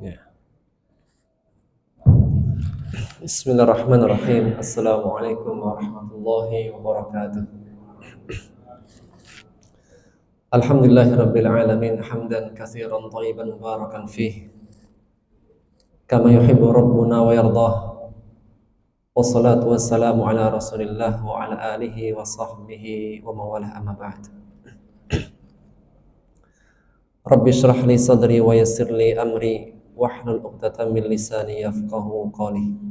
Ya. Bismillahirrahmanirrahim. Assalamualaikum warahmatullahi wabarakatuh. Alhamdulillahirabbil alamin hamdan katsiran thayyiban mubarakan fih kama yuhibbu rabbuna wa yardah. Wassalatu wassalamu ala Rasulillah wa ala alihi wa sahbihi wa mawalah amma ba'd. Rabbi shrah li sadri wa yassir li amri wahlul 'uqdatam min lisani yafqahu qawli.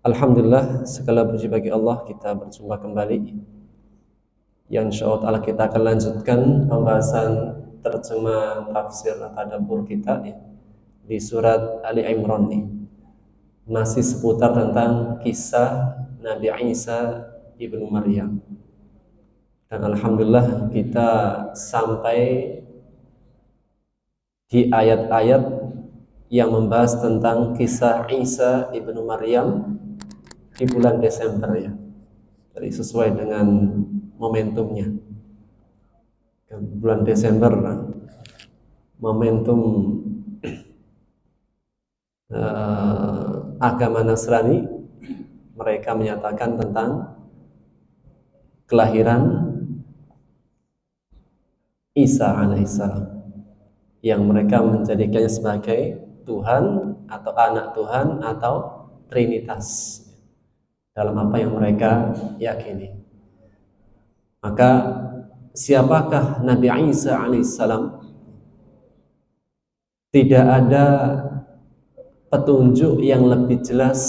Alhamdulillah, segala puji bagi Allah, kita berjumpa kembali. Yang insyaallah ta'ala kita akan lanjutkan pembahasan terjemah tafsir tadabbur kita di surat Ali Imran nih. Masih seputar tentang kisah Nabi Isa ibnu Maryam. Dan alhamdulillah kita sampai di ayat-ayat yang membahas tentang kisah Isa ibnu Maryam di bulan Desember ya. Jadi sesuai dengan momentumnya. Bulan Desember momentum agama Nasrani, mereka menyatakan tentang kelahiran Isa alaihissalam yang mereka menjadikannya sebagai Tuhan atau anak Tuhan atau Trinitas dalam apa yang mereka yakini. Maka siapakah Nabi Isa alaihissalam? Tidak ada petunjuk yang lebih jelas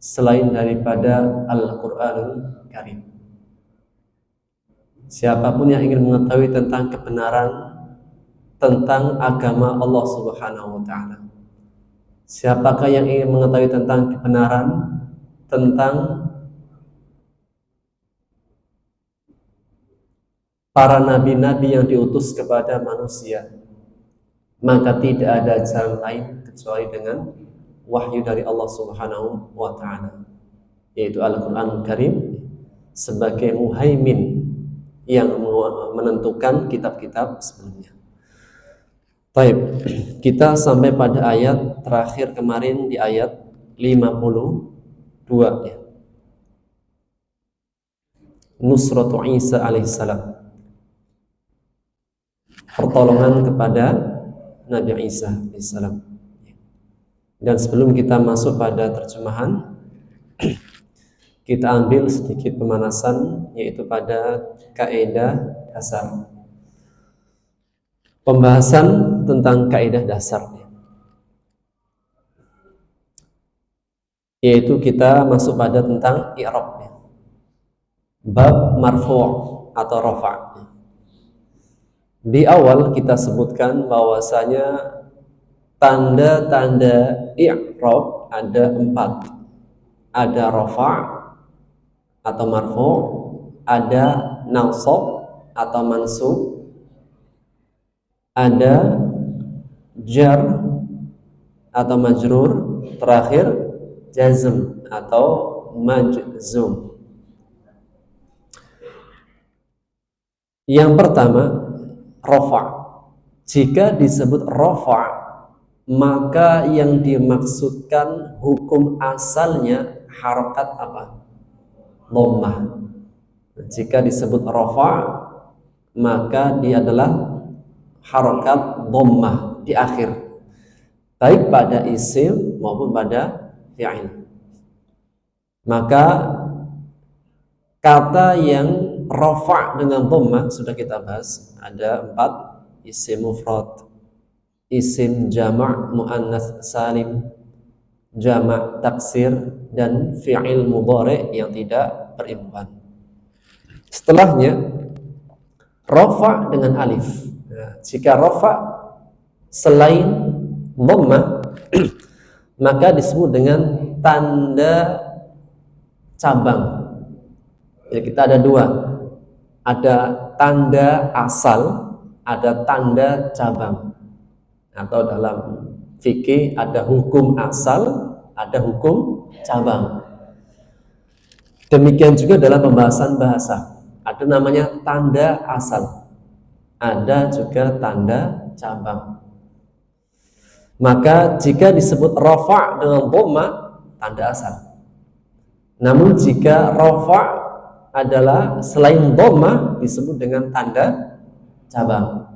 selain daripada Al-Quranul Karim. Siapapun yang ingin mengetahui tentang kebenaran tentang agama Allah Subhanahu wa ta'ala, siapakah yang ingin mengetahui tentang kebenaran tentang para nabi-nabi yang diutus kepada manusia, maka tidak ada jalan lain kecuali dengan wahyu dari Allah Subhanahu wa ta'ala, yaitu Al-Quran Karim sebagai muhaimin yang menentukan kitab-kitab sebelumnya. Baik, kita sampai pada ayat terakhir kemarin di ayat 52 ya. Nusratu Isa alaihissalam, pertolongan kepada Nabi Isa alaihissalam. Dan sebelum kita masuk pada terjemahan, kita ambil sedikit pemanasan, yaitu pada kaidah dasar. Pembahasan tentang kaidah dasar, yaitu kita masuk pada tentang i'rab, bab marfu' atau rafa'. Di awal kita sebutkan bahwasanya tanda-tanda i'rab ada 4. Ada rafa' atau marfu', ada nasab atau mansub, ada jar atau majrur, terakhir jazm atau majzum. Yang pertama, rafa'. Jika disebut rafa', maka yang dimaksudkan hukum asalnya harokat apa? Dhammah. Jika disebut rafa', maka dia adalah harokat dhammah di akhir. baik pada isim maupun pada fi'il. Maka kata yang rafa' dengan dhamma sudah kita bahas, ada 4: isim mufrad, isim jamak muannats salim, jamak taksir, dan fi'il mudhari' yang tidak berimpan. Setelahnya rafa' dengan alif. Nah, jika rafa' selain dhamma maka disebut dengan tanda cabang. Jadi kita ada 2. Ada tanda asal, ada tanda cabang. Atau dalam fikih ada hukum asal, ada hukum cabang. Demikian juga dalam pembahasan bahasa. Ada namanya tanda asal, ada juga tanda cabang. Maka jika disebut rafa' dengan dhamma, tanda asal. Namun jika rafa' adalah selain dhamma, disebut dengan tanda cabang.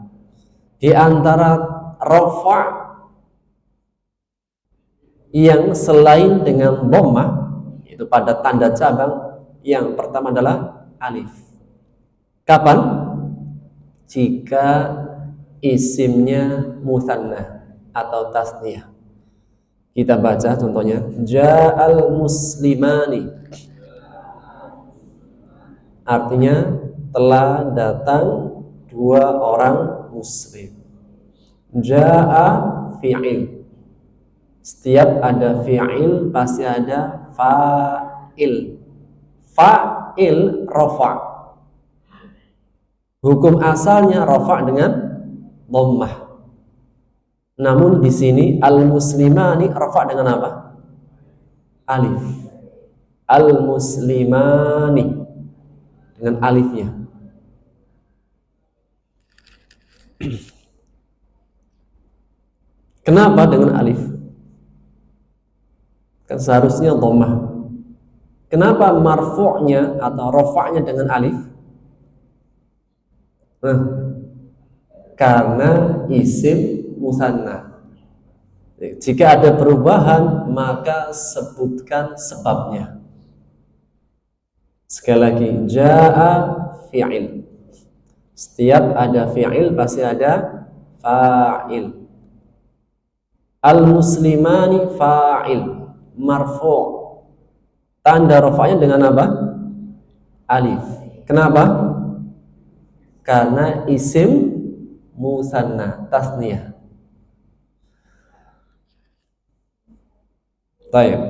Di antara rafa' yang selain dengan dhamma, itu pada tanda cabang, yang pertama adalah alif. Kapan? Jika isimnya mutsanna atau tasniyah. Kita baca contohnya, ja'al muslimani, artinya telah datang 2 orang muslim. Ja'a fi'il, setiap ada fi'il pasti ada fa'il. Fa'il rafa'. Hukum asalnya rafa' dengan dhammah. Namun di sini al-muslimani rafa' dengan apa? Alif. Al-muslimani dengan alifnya. Kenapa dengan alif? Kan seharusnya dhammah. Kenapa marfu'nya atau rafa'nya dengan alif? Nah, karena isim mutsanna. Jika ada perubahan maka sebutkan sebabnya. Sekali lagi, ja'a fi'il. Setiap ada fi'il pasti ada fa'il. Al-muslimani fa'il, marfu'. Tanda rafa'nya dengan apa? Alif. Kenapa? Karena isim mutsanna, tasniyah. Baik.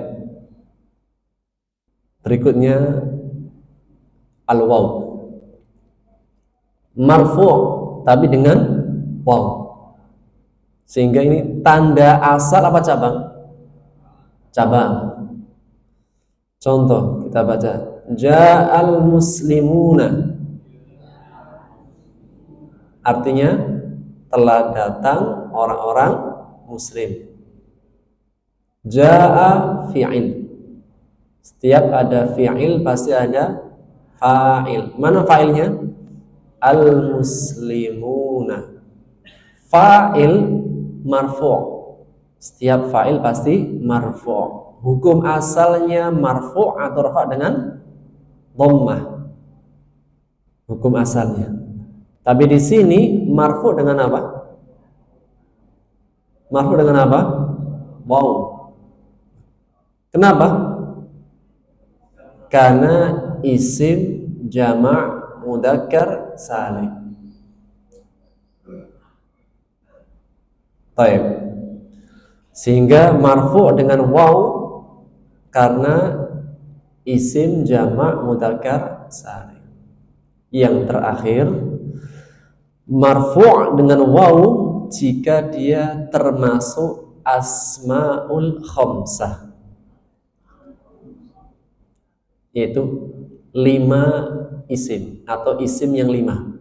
Berikutnya al-waw. Marfu' tapi dengan waw. Sehingga ini tanda asal apa cabang? Cabang. Contoh kita baca, ja'al muslimuna, artinya telah datang orang-orang muslim. Ja'a fi'il, setiap ada fi'il pasti ada fa'il. Mana fa'ilnya? Al-muslimuna. Fa'il marfu', setiap fa'il pasti marfu'. Hukum asalnya marfu' atau rafa' dengan dhammah. Hukum asalnya. Tapi di sini marfu' dengan apa? Marfu' dengan apa? Waw. Kenapa? Karena isim jamak mudzakkar salim. Baik. Sehingga marfu' dengan waw karena isim jamak mudzakkar salim. Yang terakhir, marfu' dengan waw jika dia termasuk asmaul khamsah, yaitu 5 isim atau isim yang 5.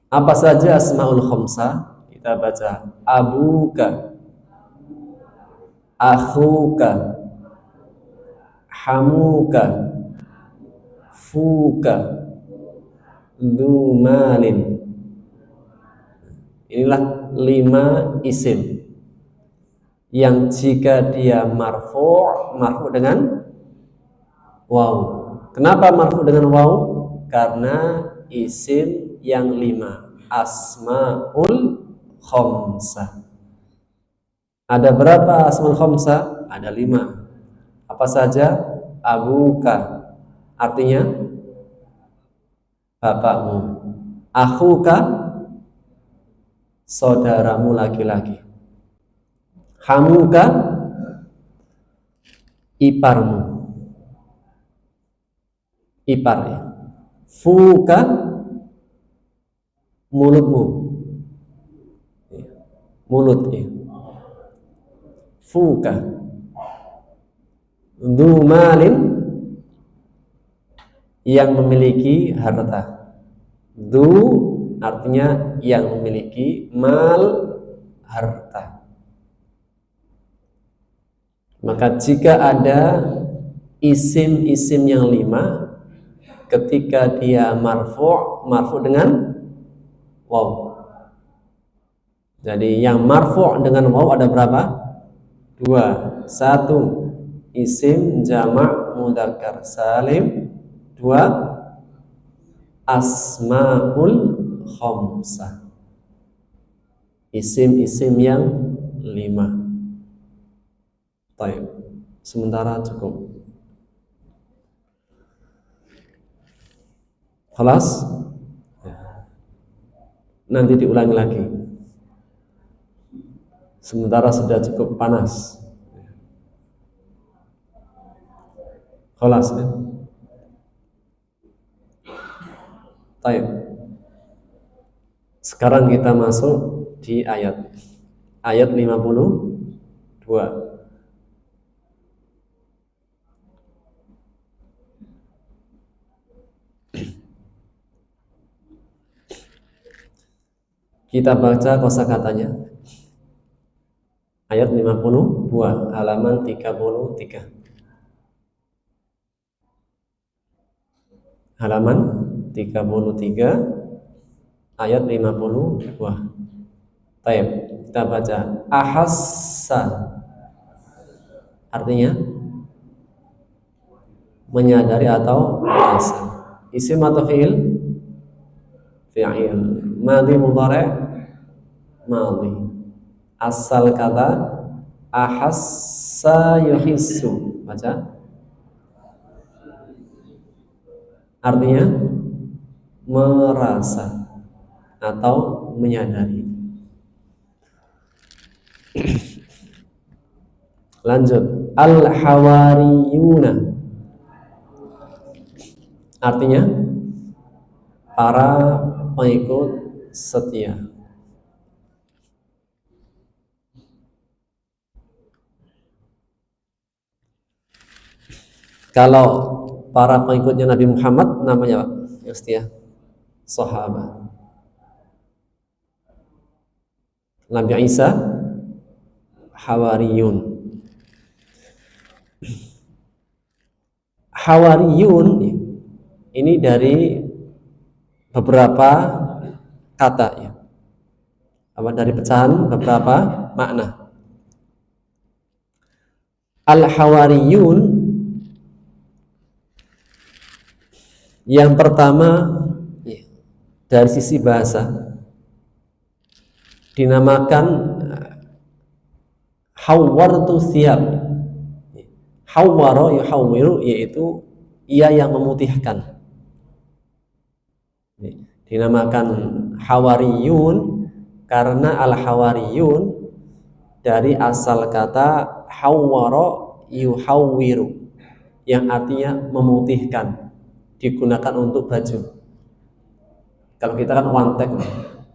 Apa saja asmaul khamsah? Kita baca, abuka, akhuka, hamuka, fuka, dumalin. Inilah 5 isim yang jika dia marfu dengan waw. Kenapa marfu dengan waw? Karena isim yang 5, asmaul khamsah. Ada berapa asmaul khamsah? Ada 5. Apa saja? Abuka, artinya bapakmu. Akhuka, saudaramu laki-laki. Hamuka, iparmu, ipar ya. Fuka, mulutmu, mulut ya. Fuka. Dumalin, yang memiliki harta. Du artinya yang memiliki, mal harta. Maka jika ada isim-isim yang 5, ketika dia marfu dengan waw. Jadi yang marfu dengan waw ada berapa? 2. 1 isim jamak mudzakkar salim. 2 asmaul khamsah, isim-isim yang 5. Baik, sementara cukup. Khalas? Nanti diulangi lagi. Sementara sudah cukup panas. Khalas ya? Baik. Sekarang kita masuk di ayat 52. Kita baca kosakatanya. Ayat 52, halaman 33. Halaman 33, ayat 52. Baik, kita baca. Ahassa, artinya menyadari atau merasa. Isim atau fi'il? Fi'il. Madhi mudhari'? Madhi. Asal kata ahassa yuhissu. Baca. Artinya merasa atau menyadari. Lanjut. Al-hawariyuna, artinya para pengikut setia. Kalau para pengikutnya Nabi Muhammad namanya apa? Yang setia, sahabat. Nabi Isa hawariyun. Hawariyun ini dari beberapa kata ya. Dari pecahan beberapa makna. Al-hawariyun yang pertama dari sisi bahasa dinamakan hawwartu thiyab. Hawwara yuhawwiru, yaitu ia yang memutihkan. Dinamakan hawariyun karena al-hawariyun dari asal kata hawwara yuhawwiru, yang artinya memutihkan, digunakan untuk baju. Kalau kita kan one take,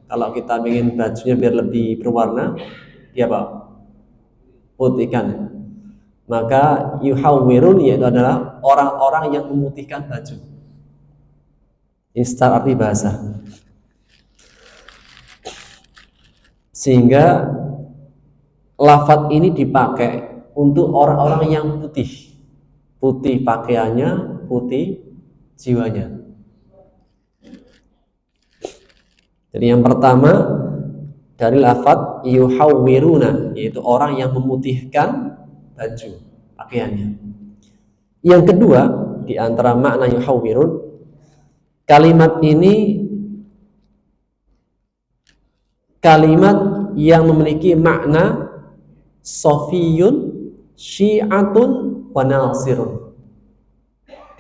kalau kita ingin bajunya biar lebih berwarna, dia apa? Putihkan. Maka yuhawwirun yaitu adalah orang-orang yang memutihkan baju. Ini secara arti bahasa. Sehingga lafadz ini dipakai untuk orang-orang yang putih. Putih pakaiannya, putih jiwanya. Jadi yang pertama dari lafadz yuhawwiruna, yaitu orang yang memutihkan baju pakaiannya. Yang kedua, di antara makna yuhawwirun, kalimat ini kalimat yang memiliki makna sofiyun, syi'atun, wa nasirun.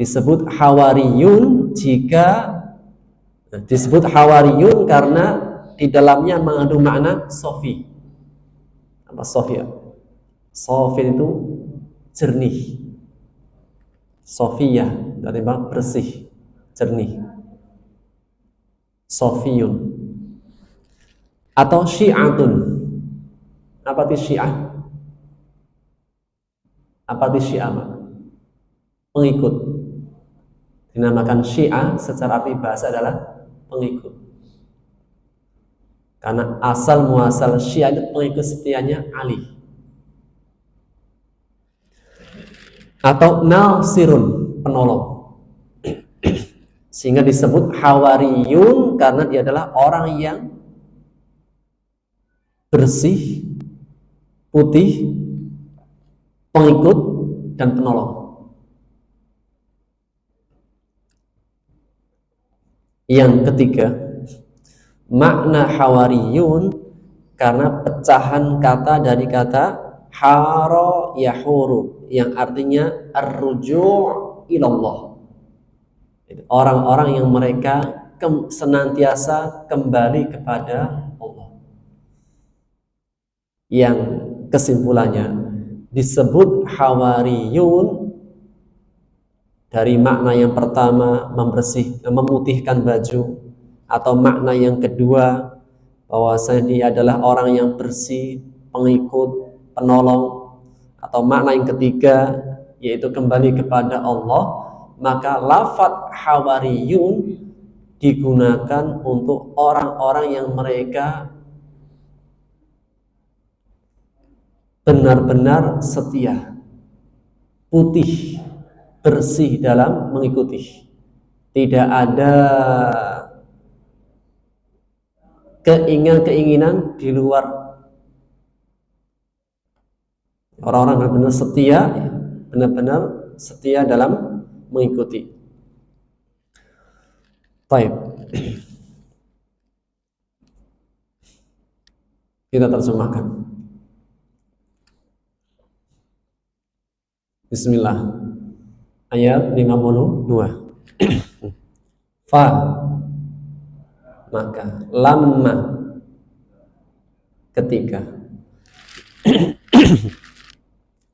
Disebut hawariyun karena di dalamnya mengandung makna sofi. Apa sofi? Sofi itu jernih. Sofiyah dari bersih, jernih. Sofiyun. Atau syi'atun. Apa itu syi'ah? Apa itu syi'ah? Pengikut. Dinamakan syi'ah secara arti bahasa adalah pengikut. Karena asal muasal syi'ah itu pengikut setianya Ali. Atau nasirun, penolong. Sehingga disebut hawariyun karena dia adalah orang yang bersih, putih, pengikut, dan penolong. Yang ketiga, makna hawariyun karena pecahan kata dari kata haro yahuru, yang artinya ar-ruju' ilallah. Orang-orang yang mereka senantiasa kembali kepada Allah. Yang kesimpulannya disebut hawariyun dari makna yang pertama memutihkan baju, atau makna yang kedua bahwasanya dia adalah orang yang bersih, pengikut, penolong, atau makna yang ketiga yaitu kembali kepada Allah. Maka lafadz hawariyun digunakan untuk orang-orang yang mereka benar-benar setia, putih, bersih dalam mengikuti. Tidak ada keinginan-keinginan di luar. Orang-orang benar-benar setia dalam mengikuti. Baik. Kita terjemahkan. Bismillah. Ayat 52. Fa, maka, lamma, ketika.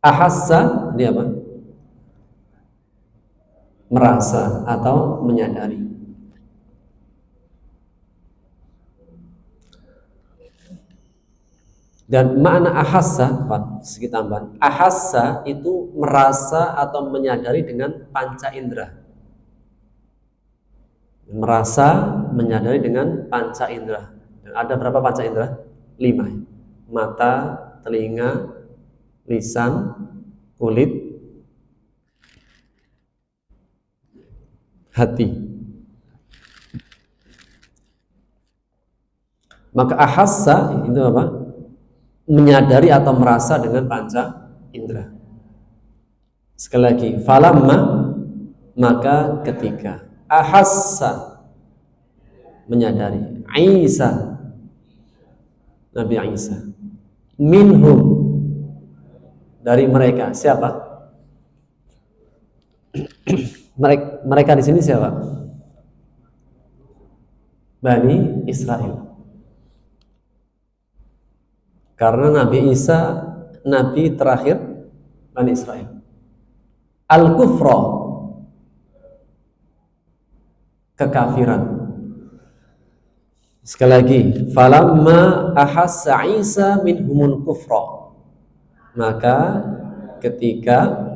Ahassa, dia apa? Merasa atau menyadari. Dan makna ahassa, sedikit tambahan. Ahassa itu merasa atau menyadari dengan panca indera. Merasa, menyadari dengan panca indera. Dan ada berapa panca indera? 5. Mata, telinga, lisan, kulit, hati. Maka ahassa itu apa? Menyadari atau merasa dengan panca indera. Sekali lagi, falamma, maka ketika. Ahassa, menyadari. Isa, Nabi Isa. Minhum, dari mereka. Siapa? Mereka di sini siapa? Bani Israel. Karena Nabi Isa Nabi terakhir Bani Israel. Al-kufra, kekafiran. Sekali lagi, falamma ahassa Isa minhumul kufra, maka ketika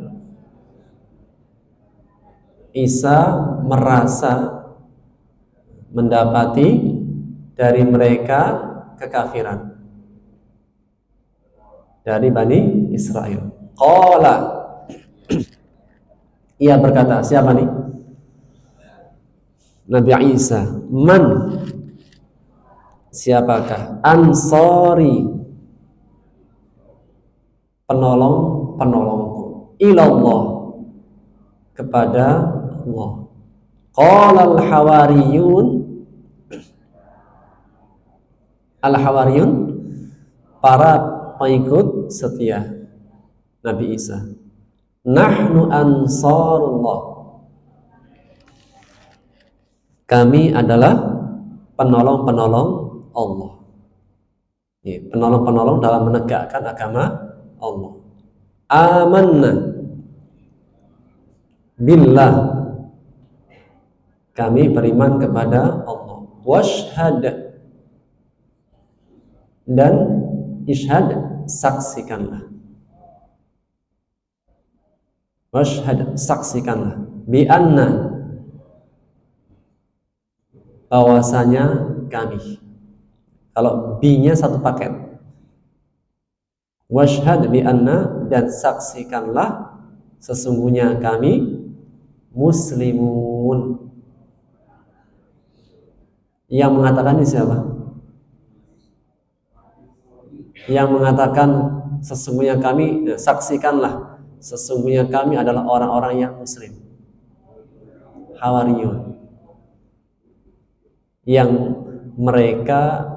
Isa merasa mendapati dari mereka kekafiran, dari Bani Israel. Qala, ia berkata, siapa nih? Nabi Isa. Man, Siapakah ansori, penolongku, ilallah, kepada Allah. Qala al-hawariyun, para pengikut setia Nabi Isa, nahnu ansarullah, kami adalah penolong-penolong Allah. Penolong-penolong dalam menegakkan agama Allah. Amanna billah, kami beriman kepada Allah. Washhad, dan ishhad, saksikanlah. Washhad, saksikanlah. Bi anna, bahwasanya kami. Kalau bi-nya satu paket. Washhad bi anna, dan saksikanlah sesungguhnya kami muslimun. Yang mengatakan ini siapa? Yang mengatakan sesungguhnya kami, saksikanlah sesungguhnya kami adalah orang-orang yang muslim, Hawariyun, yang mereka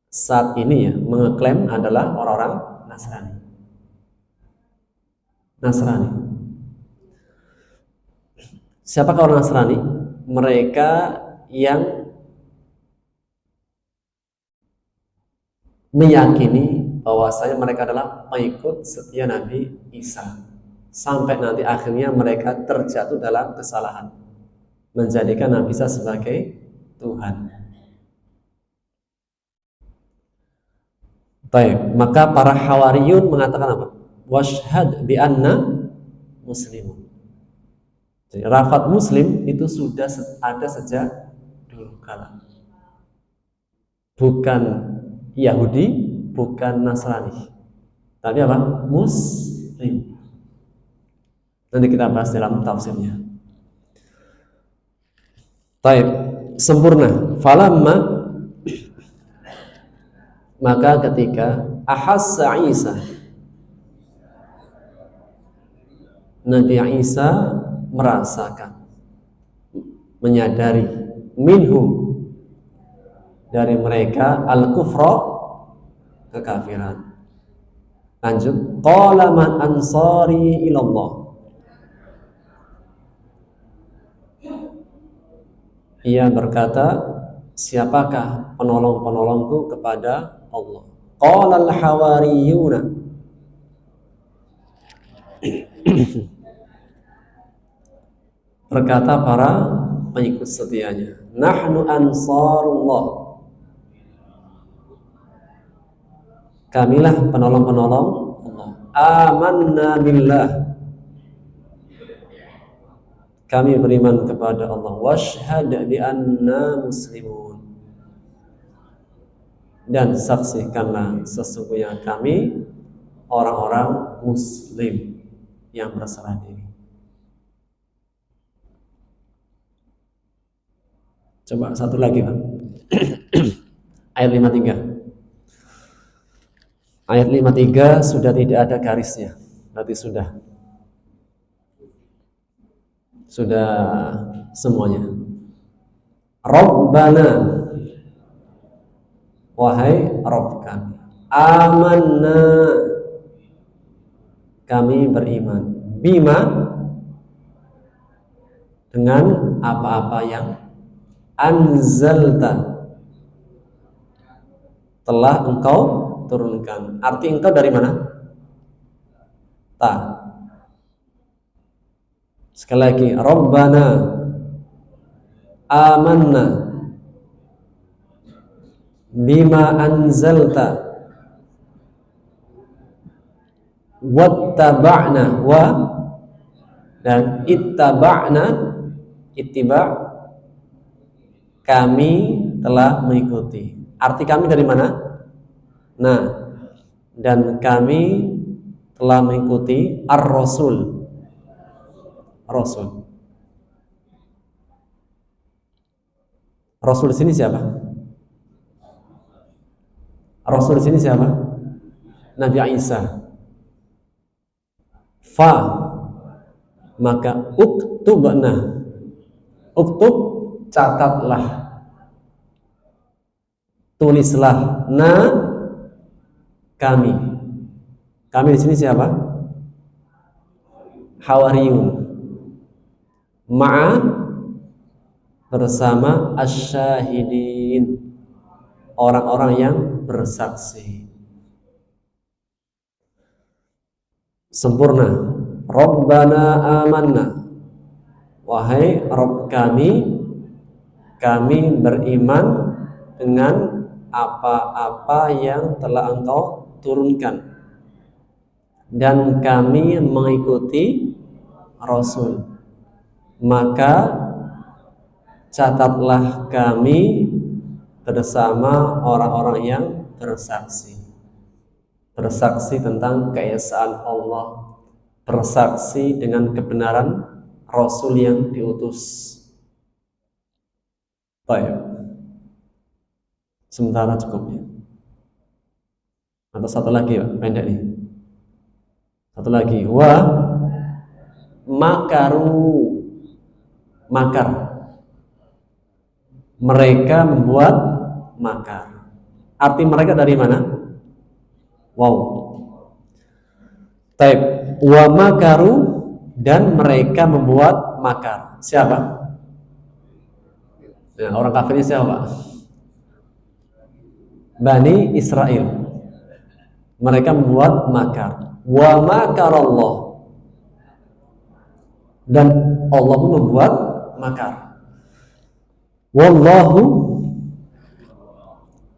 saat ini mengeklaim adalah orang-orang Nasrani. Siapakah orang Nasrani? Mereka yang meyakini bahwasanya mereka adalah pengikut setia Nabi Isa, sampai nanti akhirnya mereka terjatuh dalam kesalahan menjadikan Nabi Isa sebagai Tuhan. Baik, maka para Hawariyun mengatakan apa? Washhad bi anna muslimun. Jadi lafaz muslim itu sudah ada sejak dulu kala. Bukan Yahudi, bukan Nasrani, tapi apa? Muslim. Nanti kita bahas dalam tafsirnya. Baik, sempurna. Falamma, maka ketika ahassa Isa, Nabi Isa merasakan, menyadari, minhum, dari mereka, al-kufra, kekafiran. Lanjut, qala man ansari ilallah, ia berkata, siapakah penolong-penolongku kepada Allah? Qala al-hawariyuna, berkata para pengikut setianya, nahnu ansarullah, kamilah penolong-penolong Allah. Amanna billah, kami beriman kepada Allah. Washhad bi anna muslimun, dan saksikanlah sesungguhnya kami orang-orang muslim yang berserah diri. Coba satu lagi, Pak. Ayat 53. Ayat 53 sudah tidak ada garisnya. Berarti sudah semuanya. Rabbana, wahai Rabb kami. Amanna, kami beriman. Bima, dengan apa-apa yang anzalta, telah engkau turunkan. Arti engkau dari mana? Ta. Sekali lagi, Rabbana amanna bima anzalta wattaba'na, wa, dan ittaba'na, ittiba', kami telah mengikuti. Arti kami dari mana? Nah, dan kami telah mengikuti ar-rasul. Rasul. Rasul di sini siapa? Rasul di sini siapa? Nabi Isa. Fa, maka uktubna. Uktub, catatlah. Tulislah. Na, kami. Kami di sini siapa? Hawariyun. Ma'a, bersama asyahidin, orang-orang yang bersaksi. Sempurna. Rabbana amanna, wahai Rabb kami beriman dengan apa-apa yang telah Engkau turunkan, dan kami mengikuti Rasul. Maka catatlah kami bersama orang-orang yang bersaksi. Bersaksi tentang keesaan Allah, bersaksi dengan kebenaran Rasul yang diutus. Baik. Sementara cukup ya. Atau satu lagi Pak, pendek nih. Satu lagi. Wa makaru, makar. Mereka membuat makar. Arti mereka dari mana? Wow. Taib. Wa makaru, dan mereka membuat makar. Siapa? Nah, orang kafirnya siapa? Bani Israel. Mereka membuat makar. Wa makarallah, dan Allah pun membuat makar. Wallahu,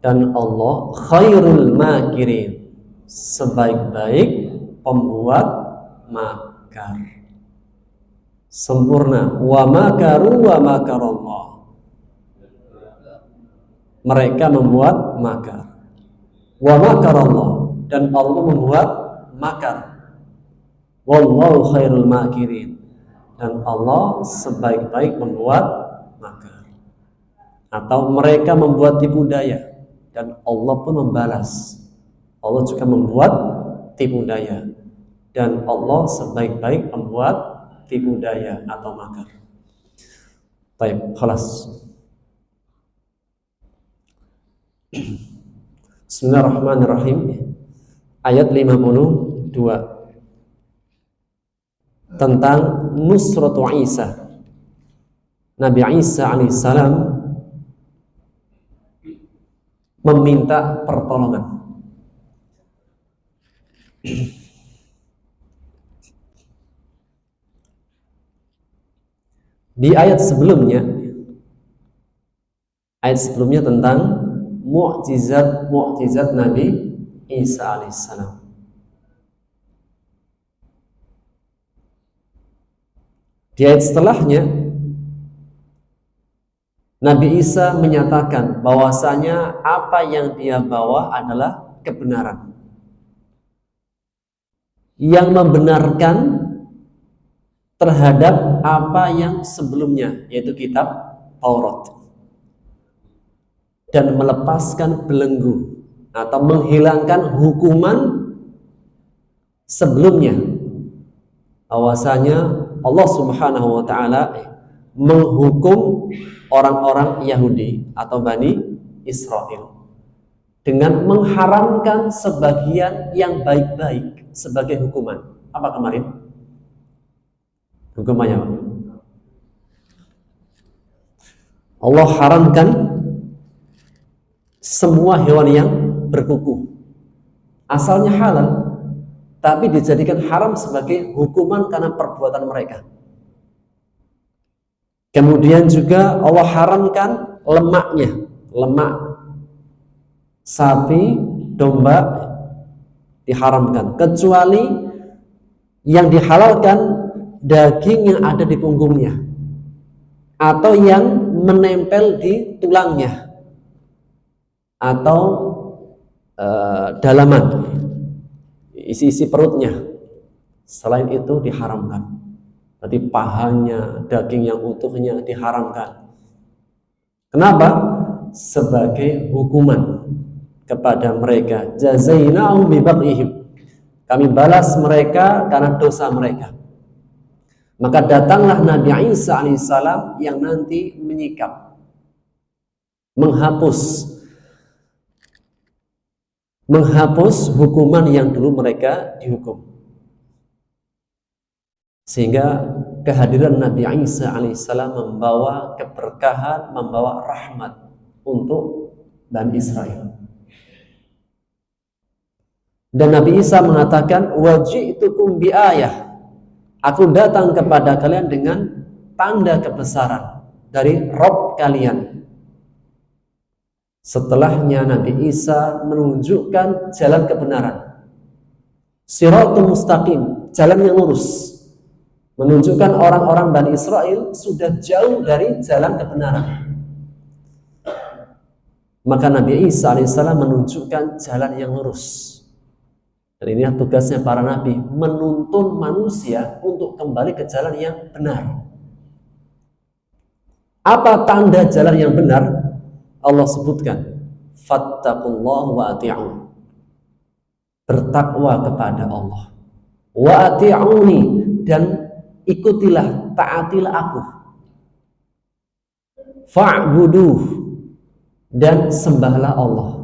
dan Allah khairul makirin, sebaik-baik pembuat makar. Sempurna. Wa makaru wa makarallah, mereka membuat makar. Wa makarallah, dan Allah membuat makar. Wallahu khairul makirin, dan Allah sebaik-baik membuat makar. Atau mereka membuat tipu daya, dan Allah pun membalas. Allah juga membuat tipu daya, dan Allah sebaik-baik membuat tipu daya atau makar. Baik, khalas. Bismillahirrahmanirrahim. Ayat 52 tentang nusratu Isa. Nabi Isa alaihissalam meminta pertolongan. Di ayat sebelumnya tentang mukjizat Nabi Isa alaihissalam. Di ayat setelahnya Nabi Isa menyatakan bahwasanya apa yang dia bawa adalah kebenaran, yang membenarkan terhadap apa yang sebelumnya, yaitu kitab Taurat, dan melepaskan belenggu atau menghilangkan hukuman sebelumnya, bahwasanya Allah Subhanahu wa taala menghukum orang-orang Yahudi atau Bani Israel dengan mengharamkan sebagian yang baik-baik sebagai hukuman. Apa kemarin hukumannya? Allah haramkan semua hewan yang berkuku, asalnya halal, tapi dijadikan haram sebagai hukuman karena perbuatan mereka. Kemudian juga Allah haramkan lemaknya, lemak sapi, domba diharamkan, kecuali yang dihalalkan daging yang ada di punggungnya atau yang menempel di tulangnya atau dalaman, isi-isi perutnya. Selain itu diharamkan. Berarti pahanya, daging yang utuhnya diharamkan. Kenapa? Sebagai hukuman kepada mereka, jazainahum bibaghihim, kami balas mereka karena dosa mereka. Maka datanglah Nabi Isa alaihissalam yang nanti menyikap, menghapus hukuman yang dulu mereka dihukum. Sehingga kehadiran Nabi Isa alaihissalam membawa keberkahan, membawa rahmat untuk Bani Israel. Dan Nabi Isa mengatakan, waji'tukum bi'ayah, aku datang kepada kalian dengan tanda kebesaran dari Rabb kalian. Setelahnya Nabi Isa menunjukkan jalan kebenaran, Shiratul Mustaqim, jalan yang lurus, menunjukkan orang-orang Bani Israel sudah jauh dari jalan kebenaran. Maka Nabi Isa alaihissalam menunjukkan jalan yang lurus. Dan ini tugasnya para nabi, menuntun manusia untuk kembali ke jalan yang benar. Apa tanda jalan yang benar? Allah sebutkan, fattaqullaha wa ati'un, bertakwa kepada Allah, wa ati'uni, dan ikutilah, taatilah aku, fa'buduh, dan sembahlah Allah.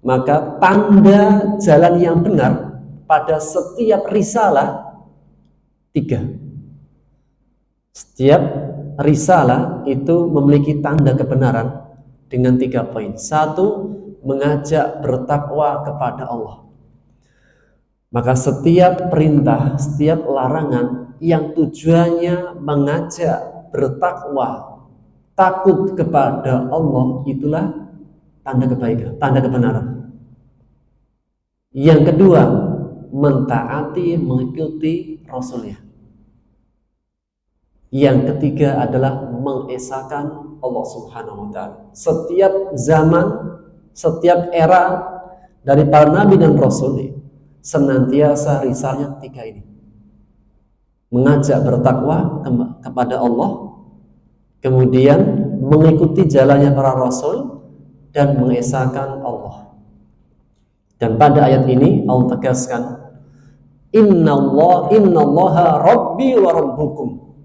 Maka tanda jalan yang benar pada setiap risalah 3. Setiap risalah itu memiliki tanda kebenaran dengan 3 poin. 1, mengajak bertakwa kepada Allah. Maka setiap perintah, setiap larangan yang tujuannya mengajak bertakwa, takut kepada Allah, itulah tanda kebaikan, tanda kebenaran. Yang kedua, mentaati, mengikuti Rasulnya. Yang ketiga adalah mengesahkan Allah Subhanahu wa Ta'ala. Setiap zaman, setiap era dari para nabi dan rasul, senantiasa risalahnya 3 ini: mengajak bertakwa kepada Allah, kemudian mengikuti jalannya para rasul, dan mengesahkan Allah. Dan pada ayat ini Allah tegaskan, innallaha rabbi wa rabbukum,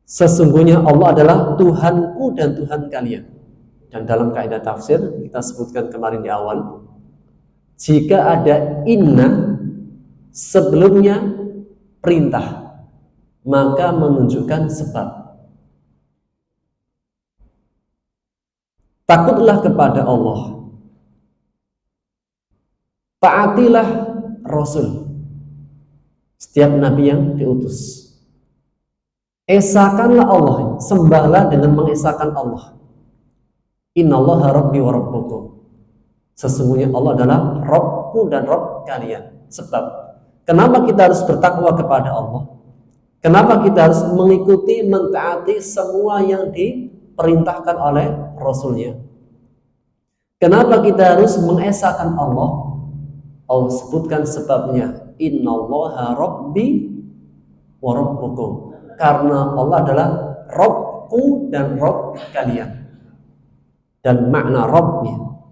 sesungguhnya Allah adalah Tuhanku dan Tuhan kalian. Dan dalam kaidah tafsir kita sebutkan kemarin di awal, jika ada inna sebelumnya perintah, maka menunjukkan sebab. Takutlah kepada Allah, taatilah Rasul, setiap nabi yang diutus. Esahkanlah Allah, sembahlah dengan mengesahkan Allah. Innallaha rabbi wa rabbukum, sesungguhnya Allah adalah Rabbku dan Rabb kalian. Sebab kenapa kita harus bertakwa kepada Allah? Kenapa kita harus mengikuti, mentaati semua yang diperintahkan oleh Rasulnya? Kenapa kita harus mengesahkan Allah? Allah sebutkan sebabnya, innallaha rabbi wa rabbukum, karena Allah adalah Rabbku dan Rabb kalian. Dan makna Rabbnya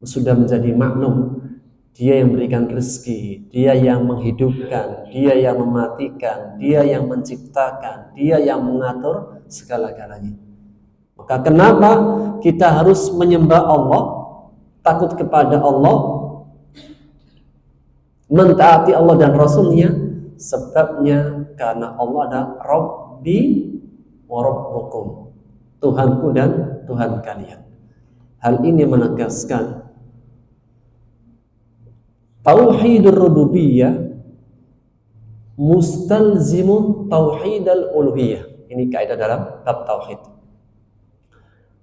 sudah menjadi maklum. Dia yang memberikan rezeki, Dia yang menghidupkan, Dia yang mematikan, Dia yang menciptakan, Dia yang mengatur segala-galanya. Maka kenapa kita harus menyembah Allah, takut kepada Allah, mentaati Allah dan Rasulnya? Sebabnya karena Allah adalah Rabbi wa Rabbukum, Tuhanku dan Tuhan kalian. Hal ini menegaskan tauhidur rububiyah mustalzimun tauhidal uluhiyah. Ini kaidah dalam bab tauhid.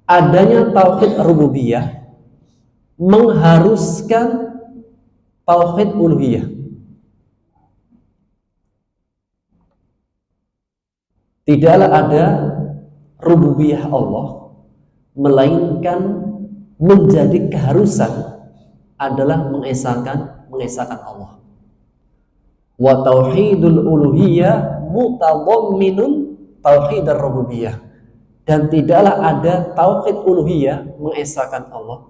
Adanya tauhid rububiyah mengharuskan tauhid uluhiyah. Tidaklah ada rububiyah Allah melainkan menjadi keharusan adalah mengesahkan Allah. Wa tauhidul uluhiyah mutadhamminun tauhidar rububiyah. Dan tidaklah ada tauhid uluhiyah mengesahkan Allah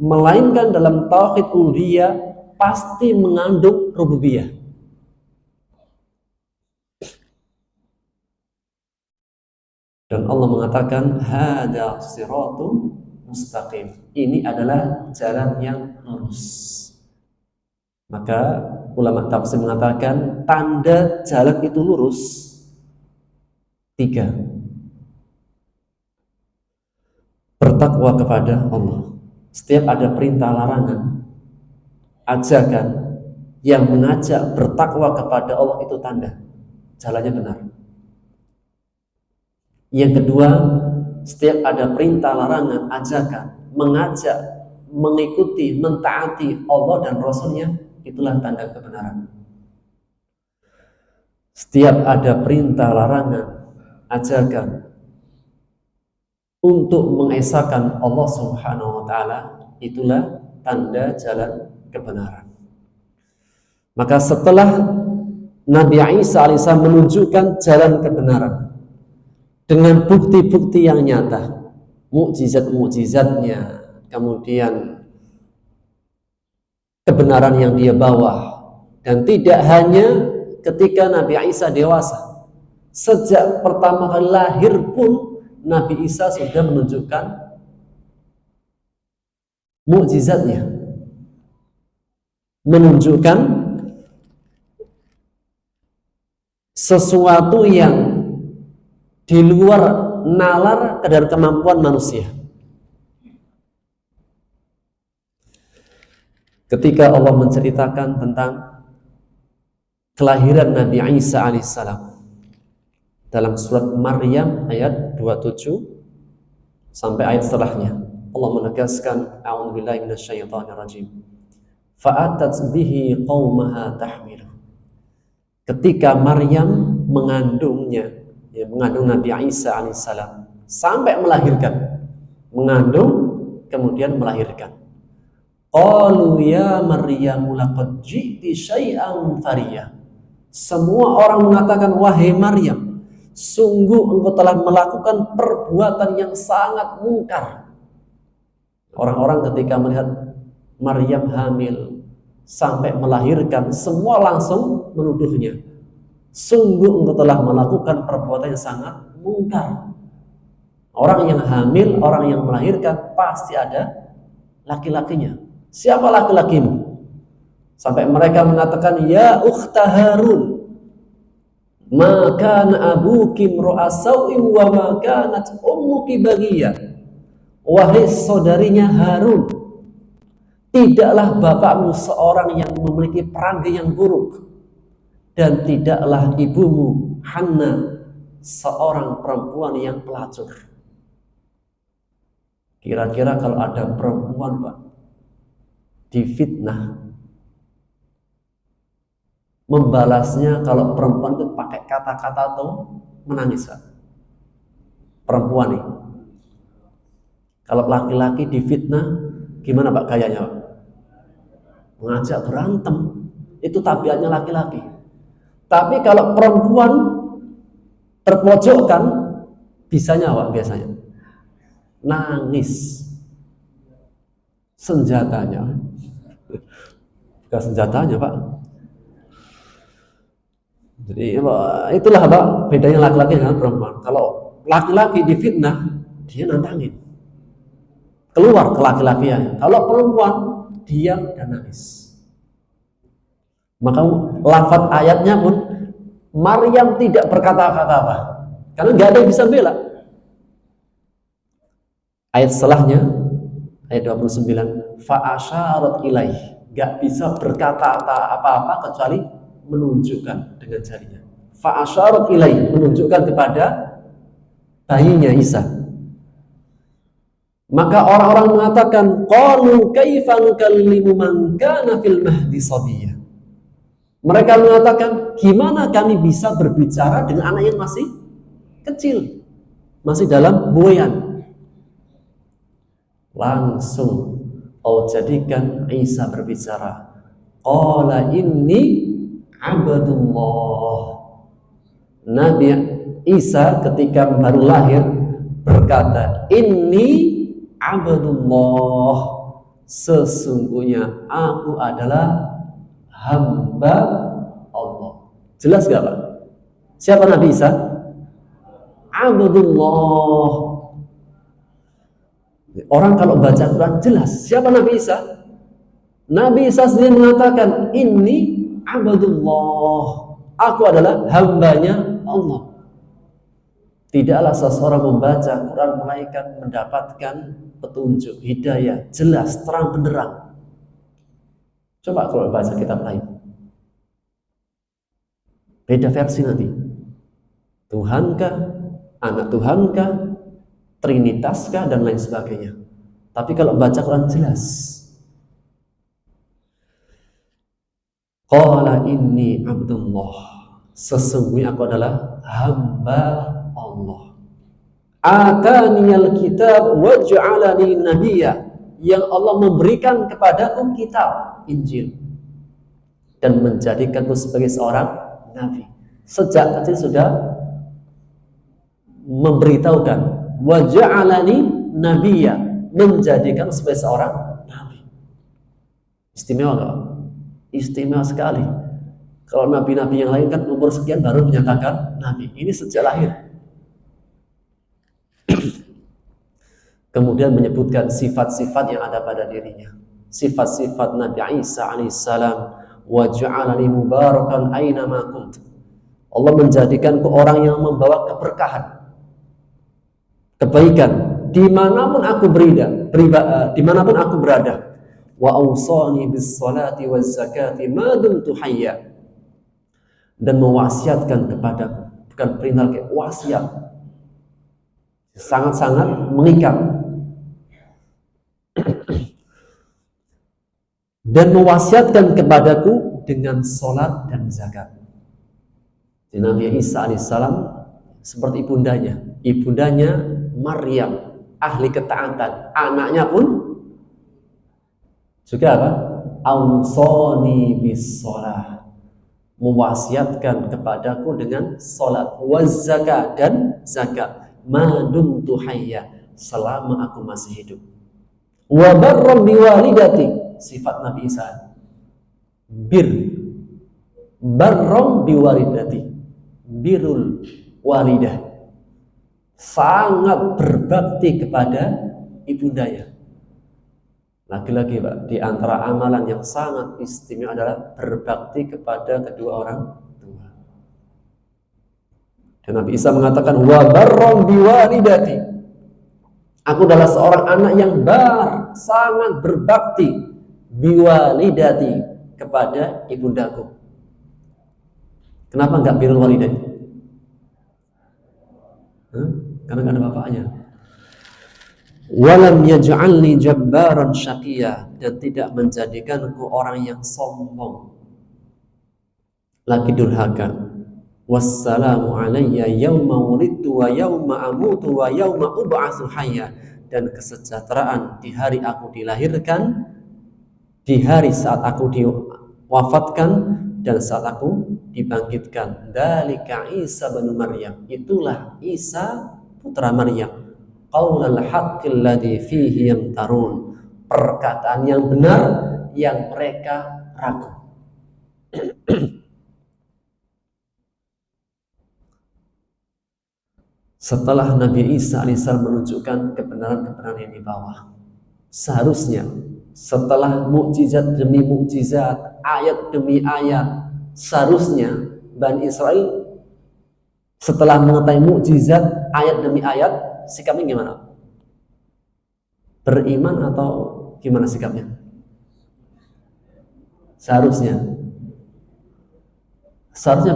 melainkan dalam tauhid uluhiyah pasti mengandung rububiyah. Dan Allah mengatakan hada siratun mustaqim. Ini adalah jalan yang lurus. Maka ulama tafsir mengatakan tanda jalan itu lurus 3. Bertakwa kepada Allah. Setiap ada perintah larangan, ajakan yang mengajak bertakwa kepada Allah, itu tanda jalannya benar. Yang kedua, setiap ada perintah larangan, ajakan, mengajak, mengikuti, mentaati Allah dan Rasulnya, itulah tanda kebenaran. Setiap ada perintah larangan, ajakan untuk mengesahkan Allah Subhanahu wa Ta'ala, itulah tanda jalan kebenaran. Maka setelah Nabi Isa alaihissalam menunjukkan jalan kebenaran dengan bukti-bukti yang nyata, mukjizat-mukjizatnya, kemudian kebenaran yang dia bawa, dan tidak hanya ketika Nabi Isa dewasa, sejak pertama kali lahir pun Nabi Isa sudah menunjukkan mukjizatnya, menunjukkan sesuatu yang di luar nalar kadar kemampuan manusia. Ketika Allah menceritakan tentang kelahiran Nabi Isa alaihissalam dalam surat Maryam ayat 27 sampai ayat setelahnya, Allah menegaskan a'udzubillahi minasyaitonirrajim fa'atat bihi qaumaha tahmilu. Ketika Maryam mengandungnya, mengandung Nabi Isa alaihissalam sampai melahirkan, mengandung kemudian melahirkan, qalu ya Maryamu laqad ji'ti syai'an fariyah. Semua orang mengatakan, wahai Maryam, sungguh engkau telah melakukan perbuatan yang sangat mungkar. Orang-orang ketika melihat Maryam hamil sampai melahirkan, semua langsung menuduhnya, sungguh engkau telah melakukan perbuatan yang sangat mungkar. Orang yang hamil, orang yang melahirkan pasti ada laki-lakinya. Siapa laki-lakimu? Sampai mereka mengatakan, ya ukhta Harun, ma kana abuki imra'a sau'in wa ma kanat ummuki baghiyah. Wahai saudarinya Harun, tidaklah bapakmu seorang yang memiliki perangai yang buruk, dan tidaklah ibumu Hanna seorang perempuan yang pelacur. Kira-kira kalau ada perempuan, Pak, difitnah, membalasnya kalau perempuan itu pakai kata-kata atau menangis, Pak. Perempuan nih. Kalau laki-laki difitnah, gimana Pak gayanya, Pak? Mengajak berantem. Itu tabiatnya laki-laki. Tapi kalau perempuan terpojokkan, bisanya Pak biasanya nangis. Senjatanya, bukan senjatanya Pak. Jadi itulah Pak bedanya laki-laki dengan perempuan. Kalau laki-laki difitnah, dia nantangin, keluar ke laki-lakiannya. Kalau perempuan diam dan nangis. Maka lafaz ayatnya pun Maryam tidak berkata-kata apa, karena nggak ada yang bisa bela. Ayat setelahnya ayat 29, fa'asyarat ilaih, nggak bisa berkata apa-apa kecuali menunjukkan dengan jarinya. Fa'asyarat ilaih, menunjukkan kepada bayinya Isa. Maka orang-orang mengatakan, qalu kaifa nukallimu man kana fil mahdi sabiyya. Mereka mengatakan, gimana kami bisa berbicara dengan anak yang masih kecil, masih dalam buayan. Langsung Allah jadikan Isa berbicara. Qala inni abdullah. Nabi Isa ketika baru lahir berkata, inni abdullah, sesungguhnya aku adalah hamba Allah. Jelas gak Pak? Siapa Nabi Isa? Abdullah. Orang kalau baca Quran jelas siapa Nabi Isa? Nabi Isa sendiri mengatakan, ini Abdullah, aku adalah hambanya Allah. Tidaklah seseorang membaca Quran melainkan mendapatkan petunjuk, hidayah, jelas, terang benderang. Coba kalau baca kitab lain, beda versi nanti. Tuhankah, anak Tuhankah, Trinitaskah, dan lain sebagainya. Tapi kalau baca Quran jelas. Qala inni Abdullah, sesungguhnya aku adalah hamba Allah. Ataniyal kitab wa ja'alani nabiyya, yang Allah memberikan kepadaku kitab Injil dan menjadikanku sebagai seorang nabi. Sejak kecil sudah memberitahukan wa ja'alani nabiyya, menjadikan sebagai seorang nabi. Istimewa enggak? Istimewa sekali. Kalau nabi-nabi yang lain kan umur sekian baru menyatakan nabi. Ini sejak lahir. Kemudian menyebutkan sifat-sifat yang ada pada dirinya. Sifat-sifat Nabi Isa alaihissalam. Wa ja'alani mubarakan aina ma kunt. Allah menjadikanku orang yang membawa keberkahan, kebaikan dimanapun aku berada. Wa awsani bis salati waz zakati ma dumtu hayya, dan mewasiatkan kepadaku, bukan perintah, kayak wasiat, sangat-sangat mengikat, dan mewasiatkan kepadaku dengan salat dan zakat. Nabi Isa alaihissalam seperti ibundanya Maryam, ahli ketaatan, anaknya pun juga apa? Awsani bis shalah, mewasiatkan kepadaku dengan salat, waz zakat, dan zakat, ma dumtu hayya, selama aku masih hidup. Wa barram biwalidati, sifat Nabi Isa barram biwalidati, birrul walidah, sangat berbakti kepada ibundanya. Lagi-lagi Pak, di antara amalan yang sangat istimewa adalah berbakti kepada kedua orang tua. Dan Nabi Isa mengatakan, wa barram biwalidati, aku adalah seorang anak yang sangat berbakti, biwalidati, kepada ibundaku. Kenapa enggak birrul walidati? Karena enggak ada bapaknya. Walam yaj'alni jabbaran syaqiyya, dan tidak menjadikanku orang yang sombong lagi durhaka. Wassalamu alayya yauma wulidtu wa yauma amutu wa yauma ub'atsu hayya, dan kesejahteraan di hari aku dilahirkan, di hari saat aku diwafatkan, dan saat aku dibangkitkan. Dzalika Isa bin Maryam, itulah Isa putra Maryam. Qaulal haqqil ladzi fihi yamtarun, perkataan yang benar yang mereka ragu. Setelah Nabi Isa alaihissalam menunjukkan kebenaran-kebenaran yang dibawa, seharusnya setelah mukjizat demi mukjizat, ayat demi ayat, seharusnya Bani Israel setelah mengetahui mukjizat, ayat demi ayat, sikapnya gimana? Beriman atau gimana sikapnya? Seharusnya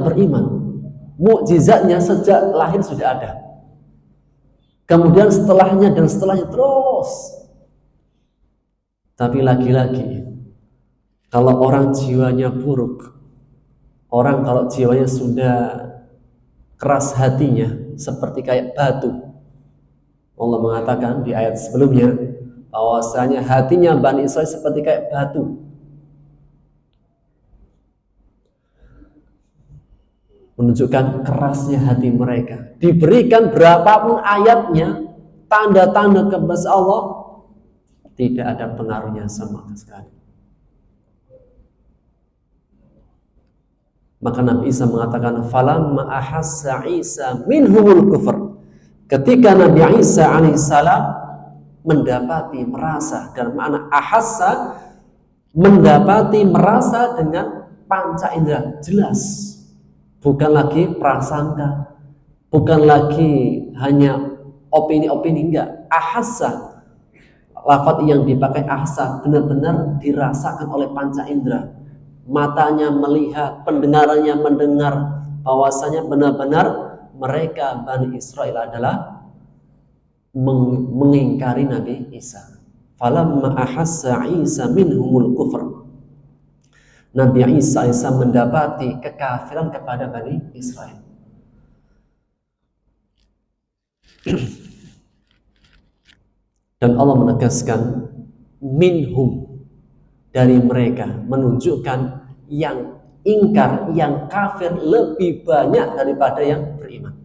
beriman. Mukjizatnya sejak lahir sudah ada. Kemudian setelahnya dan setelahnya terus. Tapi lagi-lagi, kalau orang jiwanya buruk, orang kalau jiwanya sudah keras hatinya, seperti kayak batu. Allah mengatakan di ayat sebelumnya bahwasanya hatinya Bani Israil seperti kayak batu. Menunjukkan kerasnya hati mereka. Diberikan berapapun ayatnya, tanda-tanda kebesaran Allah, Tidak ada pengaruhnya sama sekali. Maka Nabi Isa mengatakan, falamma ahassa Isa minhumul kufr. Ketika Nabi Isa alaihissalam mendapati, merasa, dan makna ahassa, mendapati, merasa dengan panca indera, jelas, bukan lagi prasangka, bukan lagi hanya opini-opini, enggak. Ahassa, lafaz yang dipakai ahassa, benar-benar dirasakan oleh panca indera. Matanya melihat, pendengarannya mendengar, bahwasanya benar-benar mereka Bani Israel adalah mengingkari Nabi Isa. Falamma ahassa Isa minhumul kufr. Nabi Isa mendapati kekafiran kepada Bani Israel. Dan Allah menegaskan minhum, dari mereka, menunjukkan yang ingkar, yang kafir lebih banyak daripada yang beriman.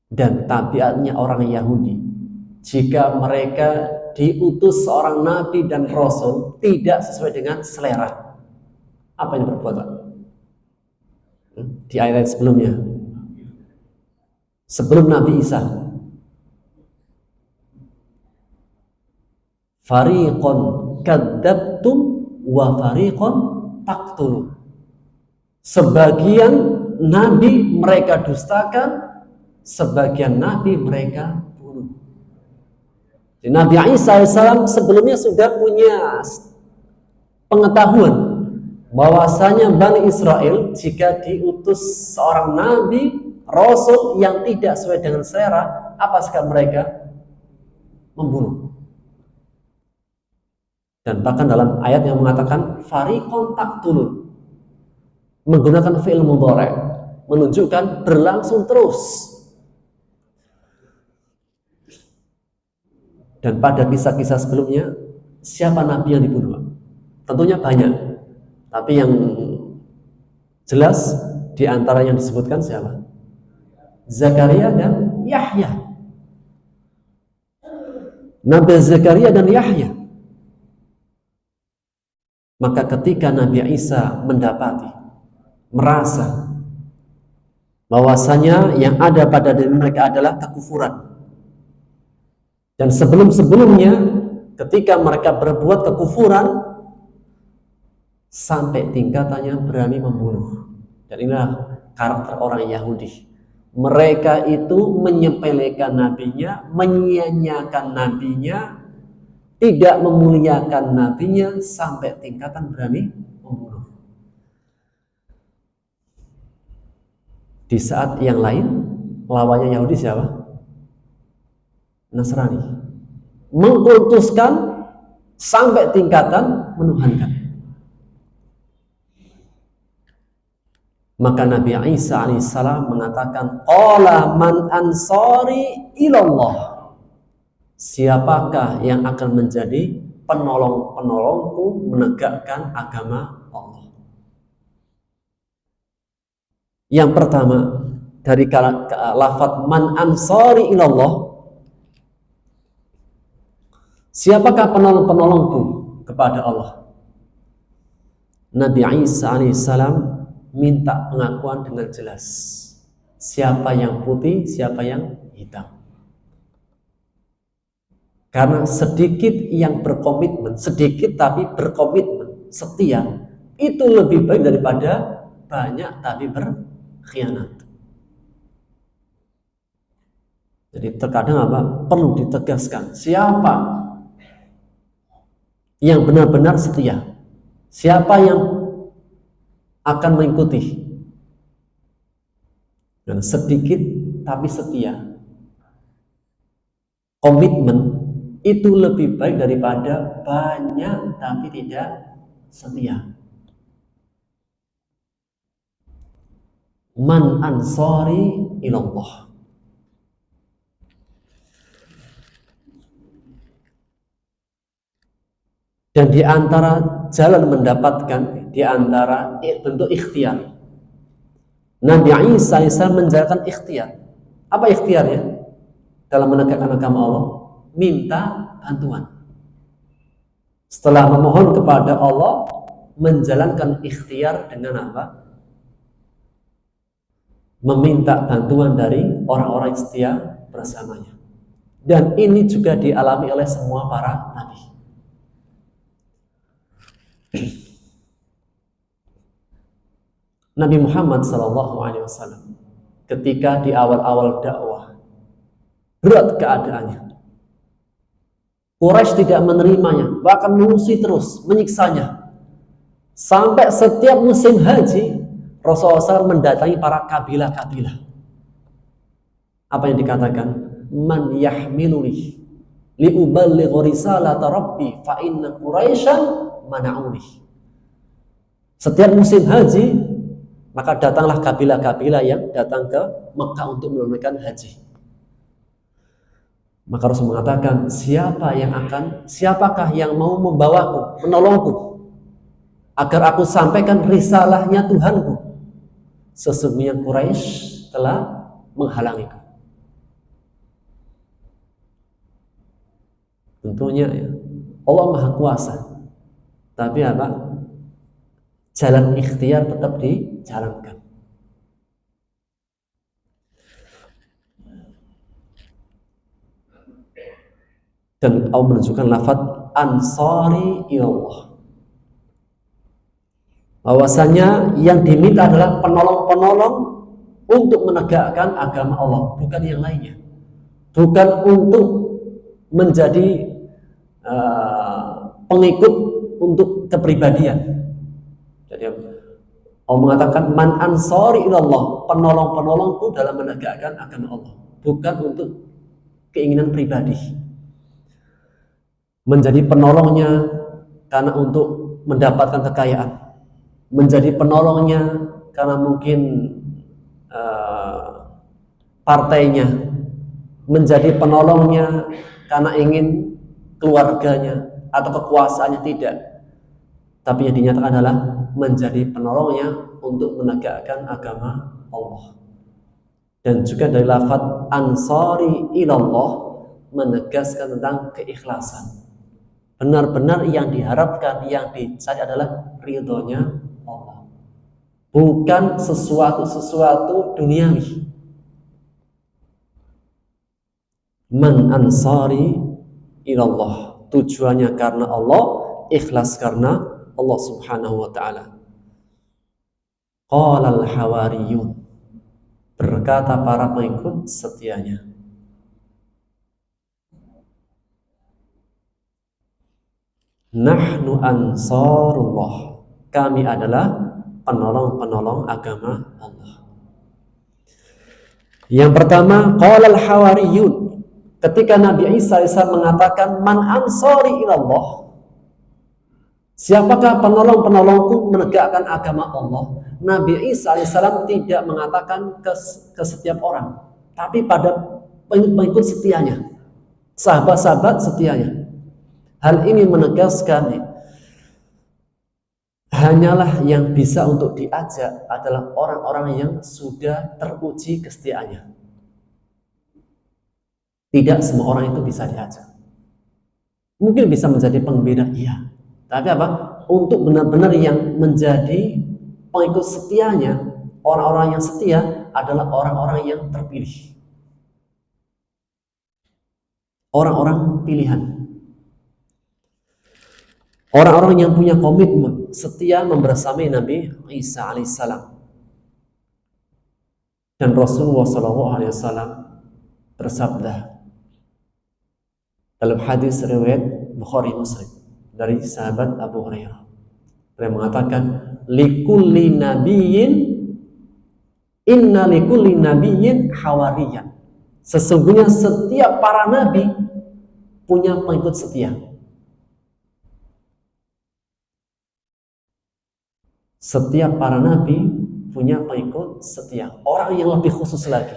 Dan tabiatnya orang Yahudi, jika mereka diutus seorang nabi dan rasul tidak sesuai dengan selera, apa yang berbuat? Di ayat sebelumnya, sebelum Nabi Isa, fariqon kadzabtum wa fariqon taqtulun. Sebagian nabi mereka dustakan, sebagian nabi mereka bunuh. Nabi Isa AS sebelumnya sudah punya pengetahuan bahwasanya Bani Israel jika diutus seorang nabi, rasul yang tidak sesuai dengan selera, apa sikap mereka? Membunuh. Dan bahkan dalam ayat yang mengatakan fariqon taqtulun, menggunakan fi'il mudhari', menunjukkan berlangsung terus. Dan pada kisah-kisah sebelumnya, siapa nabi yang dibunuh? Tentunya banyak, tapi yang jelas di antara yang disebutkan siapa? Zakaria dan Yahya. Nabi Zakaria dan Yahya. Maka ketika Nabi Isa mendapati, merasa bahwasanya yang ada pada diri mereka adalah kekufuran, dan sebelum-sebelumnya ketika mereka berbuat kekufuran sampai tingkatannya berani membunuh. Dan inilah karakter orang Yahudi. Mereka itu menyepelekan nabinya, menyia-nyiakan nabinya, tidak memuliakan nabinya, sampai tingkatan berani membunuh. Di saat yang lain, lawannya Yahudi siapa? Nasrani. Mengkultuskan sampai tingkatan menuhankan. Maka Nabi Isa alaihissalam mengatakan, qala man ansari ilallah. Siapakah yang akan menjadi penolong-penolongku menegakkan agama Allah? Yang pertama, dari lafaz man ansari ilallah, siapakah penolong-penolongku kepada Allah? Nabi Isa alaihissalam minta pengakuan dengan jelas. Siapa yang putih, siapa yang hitam. Karena sedikit yang berkomitmen, sedikit tapi berkomitmen, setia, itu lebih baik daripada banyak tapi berkhianat. Jadi terkadang apa? Perlu ditegaskan siapa yang benar-benar setia, siapa yang akan mengikuti. Dan sedikit tapi setia, komitmen, itu lebih baik daripada banyak tapi tidak setia. Man ansari ilallah. Dan di antara jalan mendapatkan, di antara bentuk ikhtiar, Nabi Isa menjalankan ikhtiar. Apa ikhtiarnya? dalam menegakkan agama Allah? Minta bantuan. Setelah memohon kepada Allah, menjalankan ikhtiar dengan apa? Meminta bantuan dari orang-orang yang setia bersamanya. Dan ini juga dialami oleh semua para nabi. Nabi Muhammad SAW ketika di awal-awal dakwah berat keadaannya, Quraisy tidak menerimanya, bahkan mengusir terus, menyiksanya. Sampai setiap musim haji, Rasulullah SAW mendatangi para kabilah-kabilah. Apa yang dikatakan? Man yahmiluni liuballigh risalata rabbi fa inna Quraisyan mana'uni. Setiap musim haji, maka datanglah kabilah-kabilah yang datang ke Mekah untuk menunaikan haji. Maka Rasul mengatakan, siapakah yang mau membawaku, menolongku, agar aku sampaikan risalahnya Tuhanku? Sesungguhnya Quraisy telah menghalangiku. Tentunya ya, Allah Maha Kuasa. Tapi apa? Jalan ikhtiar tetap dijalankan. Dan Allah menunjukkan lafaz ansari ilallah, bahwasanya yang diminta adalah penolong-penolong untuk menegakkan agama Allah, bukan yang lainnya, bukan untuk menjadi pengikut untuk kepribadian. Jadi Allah mengatakan man ansari ilallah, penolong-penolongku dalam menegakkan agama Allah, bukan untuk keinginan pribadi. Menjadi penolongnya karena untuk mendapatkan kekayaan, menjadi penolongnya karena mungkin partainya, menjadi penolongnya karena ingin keluarganya atau kekuasaannya, tidak. Tapi yang dinyatakan adalah menjadi penolongnya untuk menegakkan agama Allah. Dan juga dari lafaz ansari ilallah menegaskan tentang keikhlasan. Benar-benar yang diharapkan, yang dicari adalah ridhonya Allah, bukan sesuatu duniawi. Man ansari ilallah, tujuannya karena Allah, ikhlas karena Allah Subhanahu wa ta'ala. Qala al-hawariyun, berkata para pengikut setianya, nahnu ansarullah, kami adalah penolong-penolong agama Allah. Yang pertama, qala al-hawariyun, ketika Nabi Isa AS mengatakan man ansari ilallah, siapakah penolong-penolongku menegakkan agama Allah, Nabi Isa AS tidak mengatakan ke setiap orang, tapi pada pengikut setianya, sahabat-sahabat setianya. Hal ini menegaskan hanyalah yang bisa untuk diajak adalah orang-orang yang sudah teruji kesetiaannya. Tidak semua orang itu bisa diajak. Mungkin bisa menjadi pembeda, iya. Tapi apa? Untuk benar-benar yang menjadi pengikut setianya, orang-orang yang setia adalah orang-orang yang terpilih. Orang-orang pilihan. Orang-orang yang punya komitmen setia membersamai Nabi Isa alaihissalam. Dan Rasulullah SAW bersabda dalam hadis riwayat Bukhari Muslim dari sahabat Abu Hurairah, beliau mengatakan, likulli nabiyyin inna likulli nabiyyin hawariyan, sesungguhnya setiap para nabi punya pengikut setia. Setiap para nabi punya pengikut setia, orang yang lebih khusus lagi.